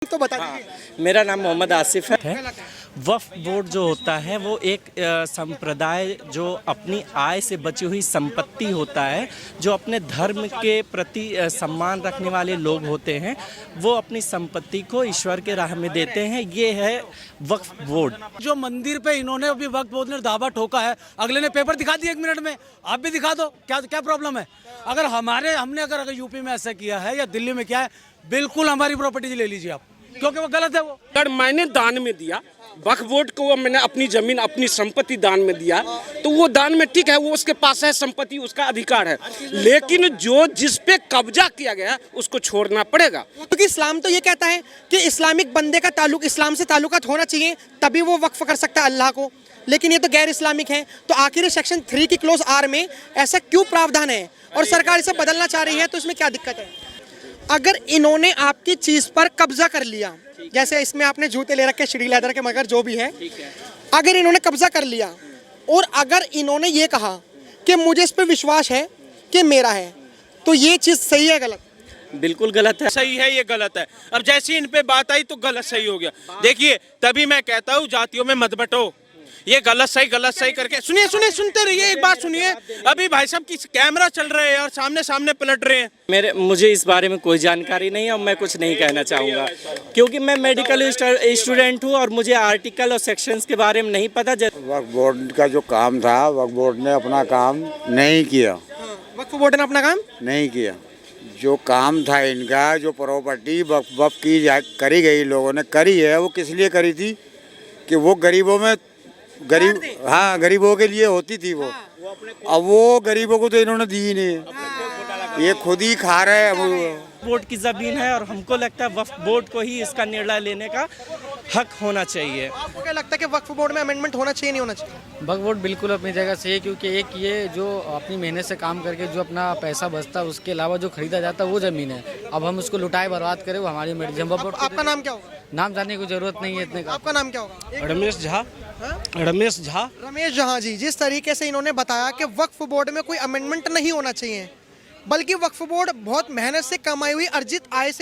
तो बता दीजिए। मेरा नाम मोहम्मद आसिफ है। वक्फ बोर्ड जो होता है वो एक संप्रदाय जो अपनी आय से बची हुई संपत्ति होता है, जो अपने धर्म के प्रति सम्मान रखने वाले लोग होते हैं, वो अपनी संपत्ति को ईश्वर के राह में देते हैं। ये है वक्फ बोर्ड। जो मंदिर पे इन्होंने अभी वक्फ बोर्ड ने दावा ठोका है, अगले ने पेपर दिखा दिया 1 मिनट में, आप भी दिखा दो, क्या प्रॉब्लम है? अगर हमने अगर यूपी में ऐसा किया है या दिल्ली में किया है, बिल्कुल हमारी प्रॉपर्टी ले लीजिए आप, क्योंकि वो गलत है। वो अगर मैंने दान में दिया वक्फ बोर्ड को, मैंने अपनी जमीन अपनी संपत्ति दान में दिया, तो वो दान में ठीक है, वो उसके पास है संपत्ति, उसका अधिकार है। लेकिन जो जिस पे कब्जा किया गया उसको छोड़ना पड़ेगा, क्योंकि इस्लाम तो ये कहता है कि इस्लामिक बंदे का ताल्लुक इस्लाम से ताल्लुकात होना चाहिए, तभी वो वक्फ कर सकता है अल्लाह को। लेकिन ये तो गैर इस्लामिक है, तो आखिर सेक्शन 3 की क्लोज आर में ऐसा क्यों प्रावधान है और सरकार इसे बदलना चाह रही है, तो इसमें क्या दिक्कत है? अगर इन्होंने आपकी चीज पर कब्जा कर लिया, जैसे इसमें आपने जूते ले रखे श्री लेदर के, मगर जो भी है, अगर इन्होंने कब्जा कर लिया और अगर इन्होंने ये कहा कि मुझे इस पर विश्वास है कि मेरा है, तो ये चीज सही है गलत? बिल्कुल गलत है। सही है, ये गलत है। अब जैसे इन पे बात आई तो गलत सही हो गया। देखिए, तभी मैं कहता हूँ जातियों में मत बंटो। ये गलत सही करके सुनिए, सुनते रहिए, एक बात सुनिए। अभी भाई साहब की कैमरा चल रहे हैं और सामने पलट रहे हैं। मुझे इस बारे में कोई जानकारी नहीं है और मैं कुछ नहीं कहना चाहूँगा, क्योंकि मैं मेडिकल स्टूडेंट हूँ और मुझे आर्टिकल और सेक्शंस के बारे में नहीं पता। वक्फ बोर्ड का जो काम था, वक्फ बोर्ड ने अपना काम नहीं किया। वक्फ बोर्ड ने अपना काम नहीं किया। जो काम था इनका, जो प्रॉपर्टी वक्फ की करी गई, लोगों ने करी है, वो किस लिए करी थी कि वो गरीबों के लिए होती थी वो। अब वो गरीबों को तो इन्होंने दी ही नहीं, ये खुद ही खा रहे हैं। बोर्ड की ज़मीन है और हमको लगता है वक्फ बोर्ड को ही इसका निर्णय लेने का हक होना चाहिए। आपको क्या लगता है कि वक्फ बोर्ड में अमेंडमेंट होना चाहिए, नहीं होना चाहिए? वक्फ बोर्ड बिल्कुल अपनी जगह सही है, क्योंकि एक ये जो अपनी मेहनत से काम करके जो अपना पैसा बचता है, उसके अलावा जो खरीदा जाता है वो ज़मीन है। अब हम उसको लुटाए बर्बाद करें, वो हमारी मर्जी। आपका नाम क्या होगा? नाम जानने की जरूरत नहीं है इतने का। आपका नाम क्या होगा? रमेश झा। रमेश झा जी, जिस तरीके से इन्होंने बताया कि वक्फ बोर्ड में कोई अमेंडमेंट नहीं होना चाहिए, बल्कि वक्फ बोर्ड बहुत मेहनत से कमाई हुई आय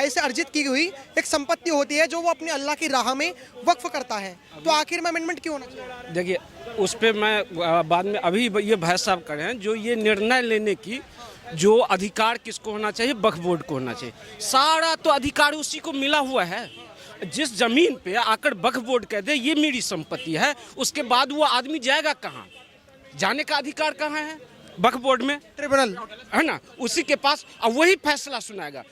से अर्जित की हुई एक संपत्ति होती है, जो वो अपने अल्लाह की राह में वक्फ करता है, तो आखिर में अमेंडमेंट क्यों होना चाहिए? देखिए उस पर मैं बाद में, अभी ये भाई साहब कर रहे हैं, जो ये निर्णय लेने की जो अधिकार किसको होना चाहिए, वक्फ बोर्ड को होना चाहिए। सारा तो अधिकार उसी को मिला हुआ है। जिस जमीन पे आकर वक्फ बोर्ड कह दे ये मेरी संपत्ति है, उसके बाद वो आदमी जाएगा कहाँ? जाने का अधिकार कहाँ है? वक्फ बोर्ड में ट्रिब्यूनल है ना, उसी के पास, अब वही फैसला सुनाएगा।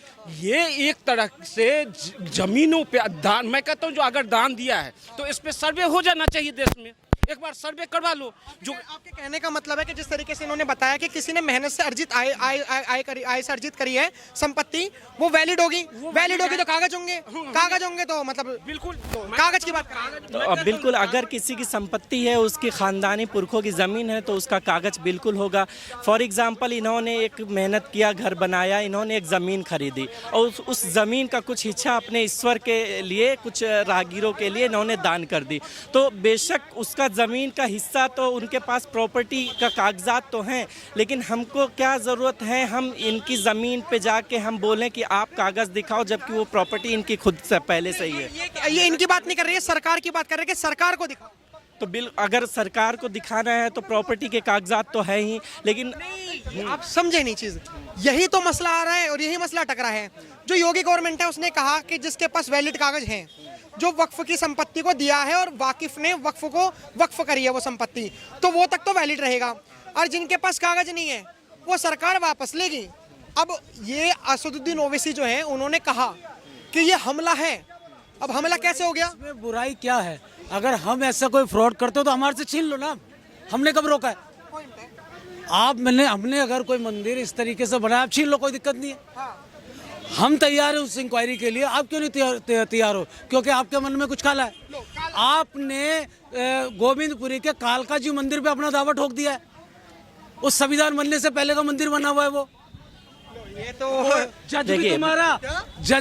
ये एक तरह से जमीनों पे दान, मैं कहता हूँ जो अगर दान दिया है तो इस पे सर्वे हो जाना चाहिए देश में, एक बार सर्वे करवा लो। जो आपके कहने का मतलब है कि जिस तरीके से इन्होंने बताया कि किसी ने मेहनत से अर्जित आय से अर्जित करी है संपत्ति, वो वैलिड होगी तो कागज होंगे तो मतलब बिल्कुल कागज की बात तो अब बिल्कुल, अगर किसी की संपत्ति है, उसकी खानदानी पुरखों की ज़मीन है, तो उसका कागज बिल्कुल होगा। फॉर एग्जांपल, इन्होंने एक मेहनत किया, घर बनाया, इन्होंने एक ज़मीन खरीदी और उस ज़मीन का कुछ हिस्सा अपने ईश्वर के लिए, कुछ राहगीरों के लिए इन्होंने दान कर दी, तो बेशक उसका ज़मीन का हिस्सा, तो उनके पास प्रॉपर्टी का कागजात तो हैं, लेकिन हमको क्या ज़रूरत है हम इनकी ज़मीन पे जाके हम बोलें कि आप कागज़ दिखाओ, जबकि वो प्रॉपर्टी इनकी खुद से पहले से ही है। ये इनकी बात नहीं कर रही है, सरकार की बात कर रही है कि सरकार को दिखाओ। तो अगर सरकार को दिखाना है तो प्रॉपर्टी के कागजात तो है ही, लेकिन आप समझे नहीं चीज़, यही तो मसला आ रहा है और यही मसला टकरा है। जो योगी गवर्नमेंट है उसने कहा कि जिसके पास वैलिड कागज हैं, जो वक्फ की संपत्ति को दिया है और वाकिफ ने वक्फ को वक्फ करी है वो संपत्ति, तो वो तक तो वैलिड रहेगा, और जिनके पास कागज नहीं है वो सरकार वापस लेगी। अब ये असदुद्दीन ओवैसी जो है, उन्होंने कहा कि ये हमला है। अब हमला कैसे हो गया? इसमें बुराई क्या है? अगर हम ऐसा कोई फ्रॉड करते हो तो हमारे से छीन लो ना, हमने कब रोका है? हमने अगर कोई मंदिर इस तरीके से बनाया, आप छीन लो, कोई दिक्कत नहीं है। हम तैयार हैं उस इंक्वायरी के लिए, आप क्यों नहीं तैयार हो? क्योंकि आपके मन में कुछ काला है। आपने गोविंदपुरी के कालका जी मंदिर पे अपना दावा ठोक दिया है, उस संविधान बनने से पहले का मंदिर बना हुआ है वो। ये तो जज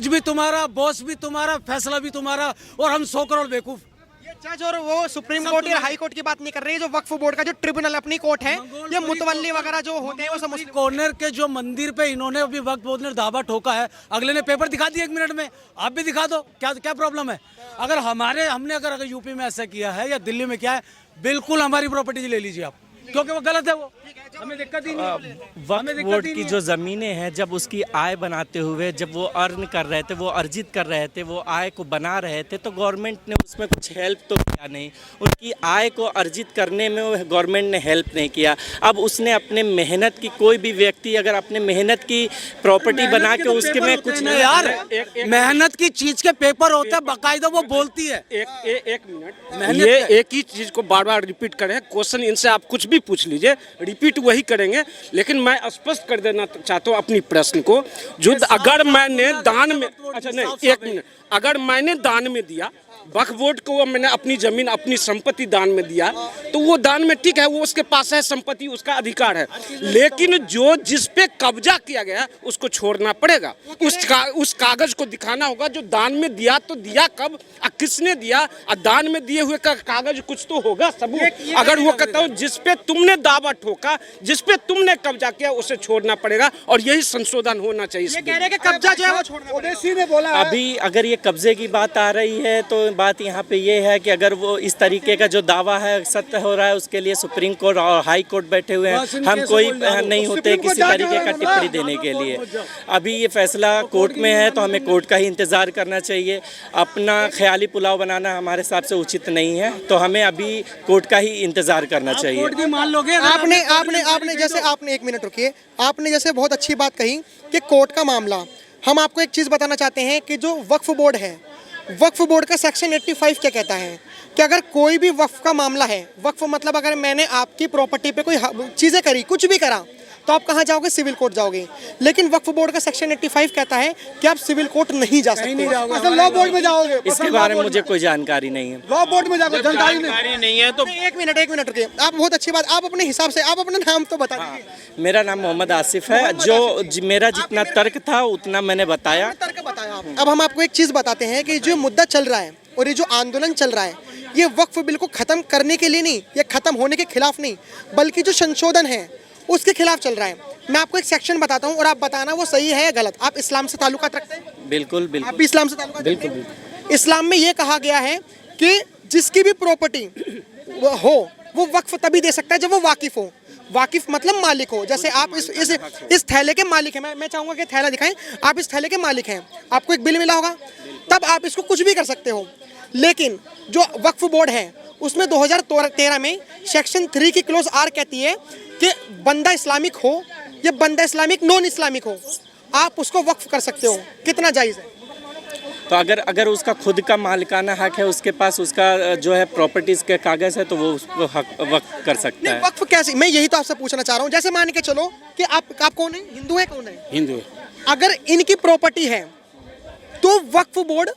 भी तुम्हारा, बॉस भी तुम्हारा, फैसला भी तुम्हारा, और हम 100 करोड़ बेवकूफ। ये जज और वो सुप्रीम कोर्ट या हाई कोर्ट की बात नहीं कर रही है, जो वक्फ बोर्ड का जो ट्रिब्यूनल अपनी कोर्ट है, ये मुतवल्ली वगैरह जो होते हैं वो सब मुस्लिम। कॉर्नर के जो मंदिर पे इन्होंने अभी वक्त बोर्ड ने दावा ठोका है, अगले ने पेपर दिखा दिया 1 मिनट में, आप भी दिखा दो, क्या क्या प्रॉब्लम है? अगर हमने अगर यूपी में ऐसा किया है या दिल्ली में किया है, बिल्कुल हमारी प्रॉपर्टी ले लीजिए आप, क्योंकि वो गलत है, वो हमें दिक्कत ही नहीं है। वक्फ बोर्ड की जो ज़मीनें हैं, जब उसकी आय बनाते हुए जब वो अर्न कर रहे थे, वो अर्जित कर रहे थे, वो आय को बना रहे थे, तो गवर्नमेंट ने उसमें कुछ हेल्प तो किया नहीं। उनकी आय को अर्जित करने में गवर्नमेंट ने हेल्प नहीं किया। अब उसने अपने मेहनत की, कोई भी व्यक्ति अगर अपने मेहनत की प्रॉपर्टी बना के उसके में कुछ नहीं यार, मेहनत की चीज के पेपर होते हैं बाकायदा, वो बोलती है। एक मिनट, ये एक ही चीज को बार बार रिपीट करें, क्वेश्चन इनसे आप कुछ भी पूछ लीजिए, रिपीट वही करेंगे। लेकिन मैं स्पष्ट कर देना चाहता हूँ अपनी प्रश्न को, जो अगर मैंने दान में, अच्छा नहीं, 1 मिनट, अगर मैंने दान में दिया वक्फ बोर्ड को, मैंने अपनी जमीन अपनी संपत्ति दान में दिया, तो वो दान में ठीक है, वो उसके पास है संपत्ति, उसका अधिकार है। लेकिन जो जिस पे कब्जा किया गया उसको छोड़ना पड़ेगा, उस कागज को दिखाना होगा जो दान में दिया, तो दिया कब और किसने दिया, और दान में दिए हुए का कागज कुछ तो होगा सबूत। अगर वो कहता हूँ जिस पे तुमने दावा ठोका, जिस पे तुमने कब्जा किया, उसे छोड़ना पड़ेगा, और यही संशोधन होना चाहिए। ये कह रहे हैं कि कब्जा जो है वो छोड़ना पड़ेगा। अभी अगर ये कब्जे की बात आ रही है, तो बात यहाँ पे ये है कि अगर वो इस तरीके का जो दावा है सत्य हो रहा है, उसके लिए सुप्रीम कोर्ट और हाई कोर्ट बैठे हुए हैं, हम कोई नहीं होते किसी तरीके का टिप्पणी देने के लिए। अभी ये फैसला कोर्ट में है, तो हमें कोर्ट का ही इंतज़ार करना चाहिए। अपना ख्याली पुलाव बनाना हमारे हिसाब से उचित नहीं है, तो हमें अभी कोर्ट का ही इंतज़ार करना चाहिए। मान लोगे आपने जैसे, आपने 1 मिनट रुकिए, आपने जैसे बहुत अच्छी बात कही कि कोर्ट का मामला। हम आपको एक चीज़ बताना चाहते हैं कि जो वक्फ बोर्ड है, वक्फ बोर्ड का सेक्शन 85 क्या कहता है कि अगर कोई भी वक्फ का मामला है, वक्फ मतलब अगर मैंने आपकी प्रॉपर्टी पे कोई चीज़ें करी, कुछ भी करा, तो आप कहाँ जाओगे? सिविल कोर्ट जाओगे। लेकिन वक्फ बोर्ड का सेक्शन 85 कहता है कि आप सिविल कोर्ट नहीं जा सकते, लॉ बोर्ड में जाओगे। इसके बारे में मुझे कोई जानकारी नहीं है। लॉ बोर्ड में जाओगे, जानकारी नहीं है तो 1 मिनट रुकिए, आप बहुत अच्छी बात, आप अपने हिसाब से, आप अपना नाम तो बता दीजिए। मेरा नाम मोहम्मद आसिफ है। मेरा जितना तर्क था उतना मैंने बताया। तर्क बताया आप। अब हम आपको एक चीज़ बताते हैं कि जो मुद्दा चल रहा है और ये जो आंदोलन चल रहा है, ये वक्फ बिल को ख़त्म करने के लिए नहीं, ये ख़त्म होने के खिलाफ नहीं, बल्कि जो संशोधन है उसके खिलाफ चल रहा है। मैं आपको एक सेक्शन बताता हूँ और आप बताना वो सही है या गलत। आप इस्लाम से ताल्लुकात रखते हैं? बिल्कुल बिल्कुल। आप भी इस्लाम से ताल्लुकात बिल्कुल रखते हैं? इस्लाम में ये कहा गया है कि जिसकी भी प्रॉपर्टी हो वो वक्फ तभी दे सकता है जब वो वाकिफ हो। वाकिफ मतलब मालिक हो। जैसे आप इस थैले के मालिक हैं, मैं चाहूँगा कि थैला दिखाएं, आप इस थैले के मालिक हैं, आपको एक बिल मिला होगा, तब आप इसको कुछ भी कर सकते हो। लेकिन जो वक्फ बोर्ड है उसमें 2013 में सेक्शन 3 की क्लोज आर कहती है कि बंदा इस्लामिक हो या बंदा इस्लामिक नॉन इस्लामिक हो, आप उसको वक्फ कर सकते हो। कितना जायज़ है? तो अगर उसका खुद का मालिकाना हक है, उसके पास उसका जो है प्रॉपर्टीज के कागज है, तो वो उसको हक वक्फ कर सकता है। वक्फ कैसे? मैं यही तो आपसे पूछना चाह रहा हूँ। जैसे मान के चलो कि आप कौन है, हिंदू है, कौन है? हिंदू। अगर इनकी प्रॉपर्टी है तो वक्फ बोर्ड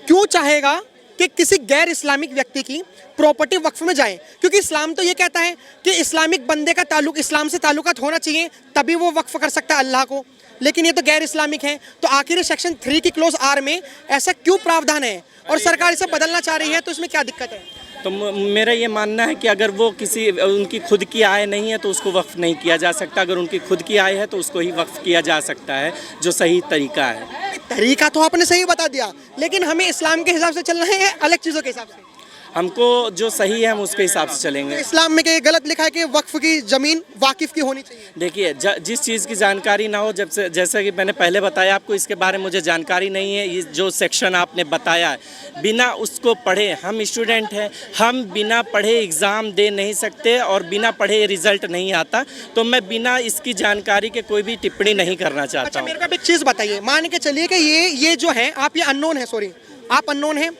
क्यों चाहेगा कि किसी गैर इस्लामिक व्यक्ति की प्रॉपर्टी वक्फ में जाए? क्योंकि इस्लाम तो ये कहता है कि इस्लामिक बंदे का ताल्लुक इस्लाम से ताल्लुकात होना चाहिए, तभी वो वक्फ कर सकता है अल्लाह को। लेकिन ये तो गैर इस्लामिक है, तो आखिर सेक्शन 3 की क्लोज आर में ऐसा क्यों प्रावधान है और सरकार इसे बदलना चाह रही है, तो इसमें क्या दिक्कत है? तो मेरा ये मानना है कि अगर वो उनकी खुद की आय नहीं है तो उसको वक्फ नहीं किया जा सकता। अगर उनकी खुद की आय है तो उसको ही वक्फ किया जा सकता है, जो सही तरीका है। तरीका तो आपने सही बता दिया, लेकिन हमें इस्लाम के हिसाब से चलना है या अलग चीज़ों के हिसाब से? हमको जो सही है हम उसके हिसाब से चलेंगे। इस्लाम में क्या गलत लिखा है कि वक्फ की ज़मीन वाकिफ की होनी चाहिए? देखिए, जिस चीज़ की जानकारी ना हो, जैसा कि मैंने पहले बताया आपको, इसके बारे में मुझे जानकारी नहीं है। ये जो सेक्शन आपने बताया है, बिना उसको पढ़े, हम स्टूडेंट हैं, हम बिना पढ़े एग्ज़ाम दे नहीं सकते और बिना पढ़े रिजल्ट नहीं आता, तो मैं बिना इसकी जानकारी के कोई भी टिप्पणी नहीं करना चाहता अच्छा, हूँ। मेरे को एक चीज़ बताइए, मान के चलिए कि ये जो है, आप ये अननोन है, सॉरी आप अननोन हैं,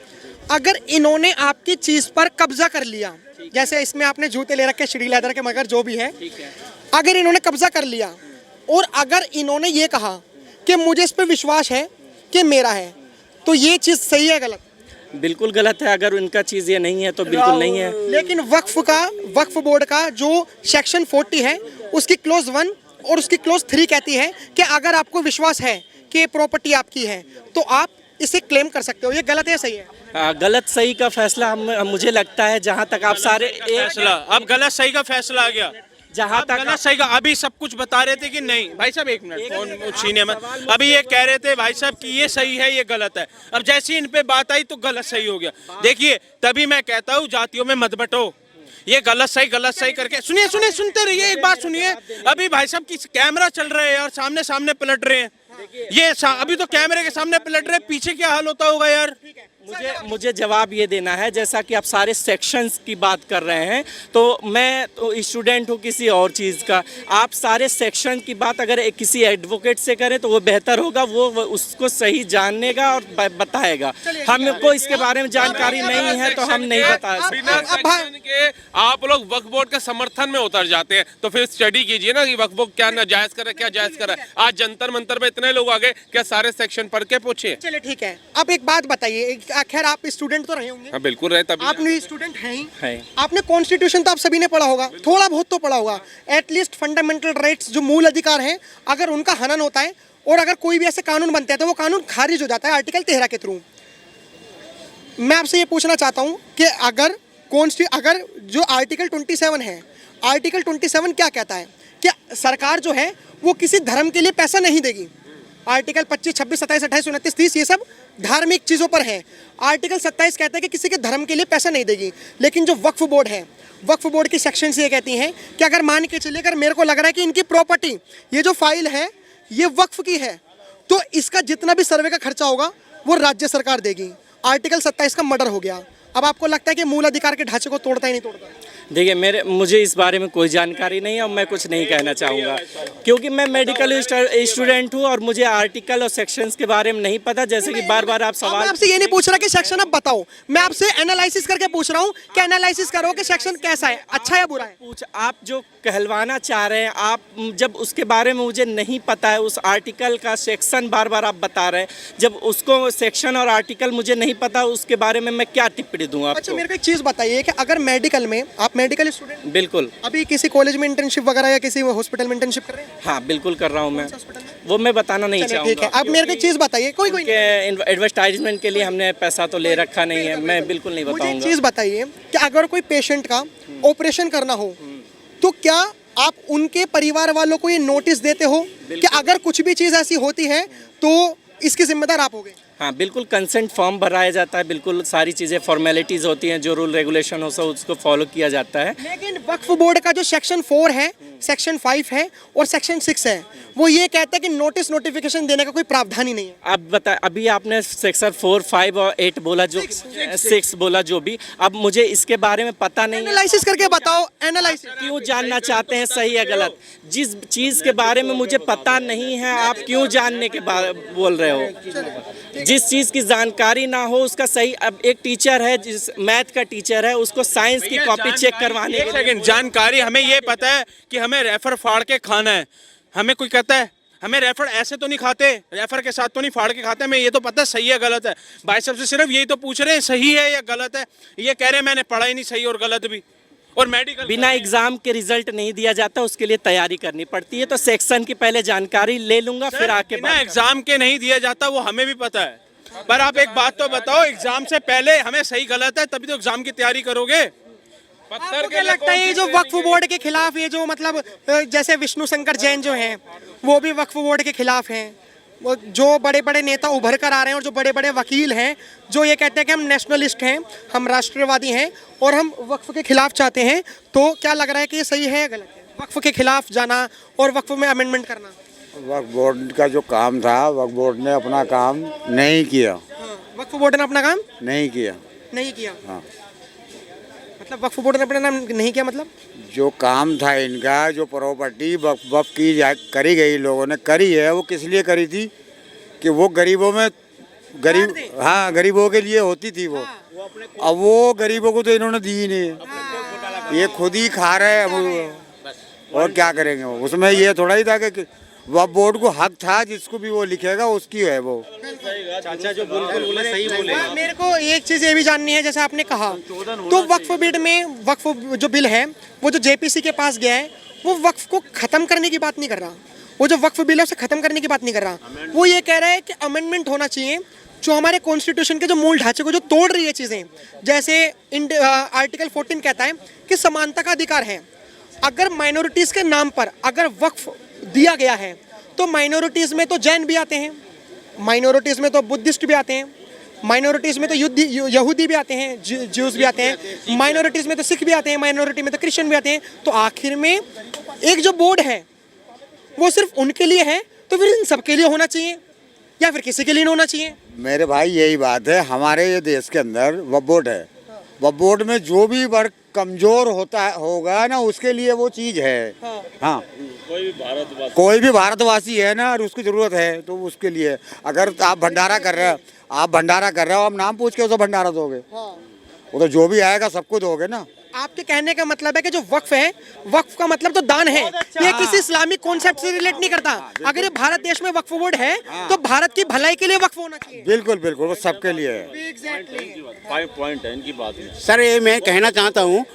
अगर इन्होंने आपकी चीज़ पर कब्जा कर लिया, जैसे इसमें आपने जूते ले रखे श्री लेदर के, मगर जो भी है, अगर इन्होंने कब्जा कर लिया और अगर इन्होंने ये कहा कि मुझे इस पर विश्वास है कि मेरा है, तो ये चीज़ सही है गलत? बिल्कुल गलत है। अगर उनका चीज़ ये नहीं है तो बिल्कुल नहीं है। लेकिन वक्फ बोर्ड का जो सेक्शन 40 है उसकी क्लोज 1 और उसकी क्लोज 3 कहती है कि अगर आपको विश्वास है कि ये प्रॉपर्टी आपकी है तो आप इसे क्लेम कर सकते हो, ये गलत है सही है? गलत सही का फैसला मुझे लगता है जहाँ तक आप सारे फैसला, अब गलत सही का फैसला आ गया। जहाँ अब तक गलत सही का, अभी सब कुछ बता रहे थे कि नहीं भाई साहब, एक मिनट फोन छीने मत। अभी ये कह रहे थे भाई साहब कि ये सही है, ये गलत है। अब जैसे इन पे बात आई तो गलत सही हो गया। देखिए तभी मैं कहता हूँ जातियों में मत बंटो। ये गलत सही करके सुनिए, सुनते रहिए, एक बात सुनिए। अभी भाई साहब की कैमरा चल रहे हैं और सामने पलट रहे हैं। ये अभी तो कैमरे के सामने पलट रहे, पीछे क्या हाल होता होगा यार। मुझे जवाब ये देना है, जैसा कि आप सारे सेक्शंस की बात कर रहे हैं, तो मैं तो स्टूडेंट हूँ किसी और चीज़ का। आप सारे सेक्शन की बात अगर किसी एडवोकेट से करें तो वो बेहतर होगा, वो उसको सही जानेगा और बताएगा। हमको इसके बारे में जानकारी नहीं है तो हम नहीं बता सकते। बिना सेक्शन के आप लोग वक्फ बोर्ड के समर्थन में उतर जाते हैं, तो फिर स्टडी कीजिए ना कि वक्फ बोर्ड क्या नाजायज कर रहा है, क्या जायज कर रहा है। आज जंतर मंतर में इतने लोग आ गए, क्या सारे सेक्शन पढ़ के पूछे? चलिए ठीक है, अब एक बात बताइए, खैर आप स्टूडेंट तो रहे होंगे। हाँ बिल्कुल रहे, तभी आप भी स्टूडेंट हैं ही। है। आपने कॉन्स्टिट्यूशन तो आप सभी ने पढ़ा होगा, थोड़ा बहुत तो पढ़ा होगा। एटलीस्ट फंडामेंटल राइट्स जो मूल अधिकार हैं, अगर उनका हनन होता है और अगर कोई भी ऐसे कानून बनते हैं तो वो कानून खारिज हो जाता है आर्टिकल 13 के थ्रू। मैं आपसे ये पूछना चाहता हूँ कि अगर जो आर्टिकल 27 है, आर्टिकल 27 क्या कहता है कि सरकार जो है वो किसी धर्म के लिए पैसा नहीं देगी। आर्टिकल 25, 26, 27, 28, 29, 30 ये सब धार्मिक चीज़ों पर है। आर्टिकल 27 कहता है कि किसी के धर्म के लिए पैसा नहीं देगी। लेकिन जो वक्फ बोर्ड है, वक्फ बोर्ड की सेक्शन से ये कहती हैं कि अगर मान के चलिए, अगर मेरे को लग रहा है कि इनकी प्रॉपर्टी, ये जो फाइल है ये वक्फ की है, तो इसका जितना भी सर्वे का खर्चा होगा वो राज्य सरकार देगी। आर्टिकल 27 का मर्डर हो गया। अब आपको लगता है कि मूल अधिकार के ढांचे को तोड़ता ही नहीं तोड़ता? देखिए मुझे इस बारे में कोई जानकारी नहीं है और मैं कुछ नहीं कहना चाहूँगा, क्योंकि मैं मेडिकल स्टूडेंट हूँ और मुझे आर्टिकल और सेक्शंस के बारे में नहीं पता। जैसे कि बार बार आप सवाल, मैं आपसे ये नहीं पूछ रहा कि सेक्शन अब बताओ, मैं आपसे एनालिसिस करके पूछ रहा हूँ कि एनालिसिस करो कि सेक्शन कैसा है, अच्छा या बुरा है। आप जो कहलवाना चाह रहे हैं, आप जब उसके बारे में मुझे नहीं पता है, उस आर्टिकल का सेक्शन बार बार आप बता रहे हैं, जब उसको सेक्शन और आर्टिकल मुझे नहीं पता, उसके बारे में मैं क्या टिप्पणी दूँ आपको? अच्छा मेरे को एक चीज़ बताइए कि अगर मेडिकल में, आप मेडिकल स्टूडेंट? बिल्कुल। अभी किसी कॉलेज में इंटर्नशिप वगैरह या किसी हॉस्पिटल में इंटर्नशिप कर रहे हैं? हाँ बिल्कुल कर रहा हूँ मैं, वो मैं बताना नहीं चाहूँगा। ठीक है, अब मेरे को एक चीज़ बताइए, कोई एडवर्टाइजमेंट के लिए हमने पैसा तो ले रखा नहीं है, मैं बिल्कुल नहीं मुझे एक बताऊँगा। चीज़ बताइए कि अगर कोई पेशेंट का ऑपरेशन करना हो तो क्या आप उनके परिवार वालों को ये नोटिस देते हो कि अगर कुछ भी चीज़ ऐसी होती है तो इसकी जिम्मेदार आप होगे? हाँ बिल्कुल, कंसेंट फॉर्म भराया जाता है, बिल्कुल सारी चीज़ें फॉर्मेलिटीज़ होती हैं, जो रूल रेगुलेशन हो सब उसको फॉलो किया जाता है। लेकिन वक्फ बोर्ड का जो सेक्शन 4 है, सेक्शन 5 है और सेक्शन 6 है, वो ये कहता है कि नोटिफिकेशन देने का कोई प्रावधान ही नहीं है। अब बता, अभी आपने सेक्शन 4, 5 और 8 बोला, जो 6 बोला, जो भी, अब मुझे इसके बारे में पता नहीं है। एनालिसिस करके बताओ, एनालिसिस क्यों जानना चाहते हैं सही है गलत? जिस चीज़ के बारे में मुझे पता नहीं है, आप क्यों जानने के बारे बोल रहे हो? जिस चीज़ की जानकारी ना हो उसका सही, अब एक टीचर है, जिस मैथ का टीचर है, उसको साइंस की कॉपी चेक करवाने के लिए जानकारी, हमें ये पता है कि हमें रेफर फाड़ के खाना है। हमें कोई कहता है हमें रेफर ऐसे तो नहीं खाते, रेफर के साथ तो नहीं फाड़ के खाते, हमें ये तो पता है सही है गलत है। भाई साहब से सिर्फ यही तो पूछ रहे हैं सही है या गलत है। ये कह रहे हैं मैंने पढ़ा ही नहीं सही और गलत भी। और मेडिकल बिना एग्जाम के रिजल्ट नहीं दिया जाता, उसके लिए तैयारी करनी पड़ती है। तो सेक्शन की पहले जानकारी ले लूंगा, फिर आके बिना एग्जाम के नहीं दिया जाता, वो हमें भी पता है। पर आप एक बात तो बताओ, एग्जाम से पहले हमें सही गलत है तभी तो एग्जाम की तैयारी करोगे। आपको क्या लगता है ये जो वक्फ बोर्ड के खिलाफ, ये जो मतलब जैसे विष्णु शंकर जैन जो हैं वो भी वक्फ बोर्ड के खिलाफ हैं, वो जो बड़े बड़े नेता उभर कर आ रहे हैं और जो बड़े बड़े वकील हैं जो ये कहते हैं कि हम नेशनलिस्ट हैं, हम राष्ट्रवादी हैं और हम वक्फ के खिलाफ चाहते हैं, तो क्या लग रहा है कि ये सही है या गलत है वक्फ के खिलाफ जाना और वक्फ में अमेंडमेंट करना? वक्फ बोर्ड का जो काम था, वक्फ बोर्ड ने अपना काम नहीं किया। वक्फ बोर्ड ने अपना काम नहीं किया। हाँ, मतलब वक्फ बोर्ड ने अपना नाम नहीं किया, मतलब जो काम था इनका, जो प्रॉपर्टी वक्फ की करी गई, लोगों ने करी है, वो किस लिए करी थी कि वो गरीबों में हाँ गरीबों के लिए होती थी वो। अब वो गरीबों को तो इन्होंने दी ही नहीं, ये खुद ही खा रहे हैं, और क्या करेंगे वो। उसमें ये थोड़ा ही था कि वक्फ बोर्ड को हक था, जिसको भी वो लिखेगा उसकी है वो। चाचा जो बिल्कुल बोले सही बोले। मेरे को एक चीज़ ये भी जाननी है, जैसे आपने कहा तो वक्फ बिल में, वक्फ जो बिल है वो जो जेपीसी के पास गया है, वो वक्फ को ख़त्म करने की बात नहीं कर रहा। वो जो वक्फ बिल है उसे ख़त्म करने की बात नहीं कर रहा, वो ये कह रहा है कि अमेंडमेंट होना चाहिए जो हमारे कॉन्स्टिट्यूशन के जो मूल ढांचे को जो तोड़ रही है चीज़ें, जैसे आर्टिकल 14 कहता है कि समानता का अधिकार है। अगर माइनॉरिटीज़ के नाम पर अगर वक्फ दिया गया है तो माइनॉरिटीज़ में तो जैन भी आते हैं, माइनॉरिटीज़ में तो बुद्धिस्ट भी आते हैं, माइनॉरिटीज़ में तो यहूदी भी आते हैं, ज्यूज़ भी आते हैं, माइनॉरिटीज़ में तो सिख भी आते हैं, माइनॉरिटी में तो क्रिश्चियन भी आते हैं। तो आखिर में एक जो बोर्ड है वो सिर्फ उनके लिए है, तो फिर इन सबके लिए होना चाहिए या फिर किसी के लिए नहीं होना चाहिए? मेरे भाई यही बात है, हमारे ये देश के अंदर वक्फ बोर्ड है, वक्फ बोर्ड में जो भी वर्ग कमजोर होगा ना उसके लिए वो चीज़ है। हाँ, कोई भी भारतवासी है ना और उसकी ज़रूरत है तो उसके लिए। अगर आप भंडारा कर रहे हो, आप नाम पूछ के उसे भंडारा दोगे, वो तो जो भी आएगा सबको दोगे ना। आपके कहने का मतलब है कि जो वक्फ है, वक्फ का मतलब तो दान है, ये किसी इस्लामिक कॉन्सेप्ट से रिलेट नहीं करता। अगर ये भारत देश में वक्फ बोर्ड है तो भारत की भलाई के लिए वक्फ होना चाहिए। बिल्कुल बिल्कुल, वो सबके लिए है। सर ये मैं कहना चाहता हूँ,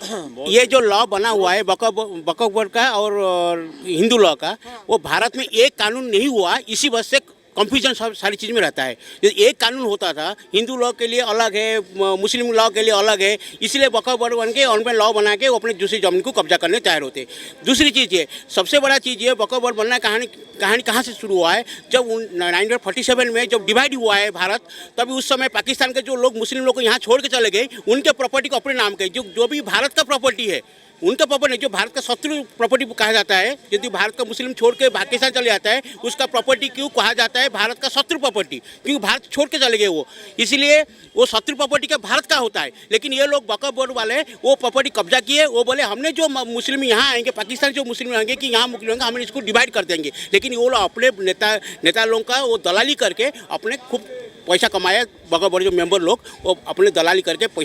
ये जो लॉ बना हुआ है वक्फ बोर्ड का और हिंदू लॉ का, वो भारत में एक कानून नहीं हुआ, इसी वजह से कंफ्यूजन सारी चीज़ में रहता है। एक कानून होता था, हिंदू लॉ के लिए अलग है, मुस्लिम लॉ के लिए अलग है, इसलिए वक्फ बोर्ड बन के उनमें लॉ बना के वो अपनी दूसरी जमीन को कब्जा करने तैयार होते। दूसरी चीज़ ये, सबसे बड़ा चीज़ ये, वक्फ बोर्ड बनना कहानी कहाँ से शुरू हुआ है? जब 1947 में जब डिवाइड हुआ है भारत, तभी उस समय पाकिस्तान के जो लोग मुस्लिम लोग को यहाँ छोड़ के चले गए, उनके प्रॉपर्टी को अपने नाम के, जो भी भारत का प्रॉपर्टी है उनका प्रॉपर्टी, जो भारत का शत्रु प्रॉपर्टी कहा जाता है, यदि भारत का मुस्लिम छोड़ के पाकिस्तान चले जाता है उसका प्रॉपर्टी क्यों कहा जाता है भारत का शत्रु प्रॉपर्टी? क्योंकि भारत छोड़ के चले गए वो, इसलिए वो शत्रु प्रॉपर्टी का भारत का होता है। लेकिन ये लोग वक्फ बोर्ड वाले वो प्रॉपर्टी कब्जा किए, वो बोले हमने जो मुस्लिम यहाँ आएंगे, पाकिस्तान जो मुस्लिम आएंगे कि यहाँ मुस्लिम होंगे, हमने इसको डिवाइड कर देंगे। लेकिन वो लोग अपने नेता लोगों का वो दलाली करके अपने खूब पैसा कमाया, वक्फ बोर्ड जो मेंबर लोग वो अपने दलाली करके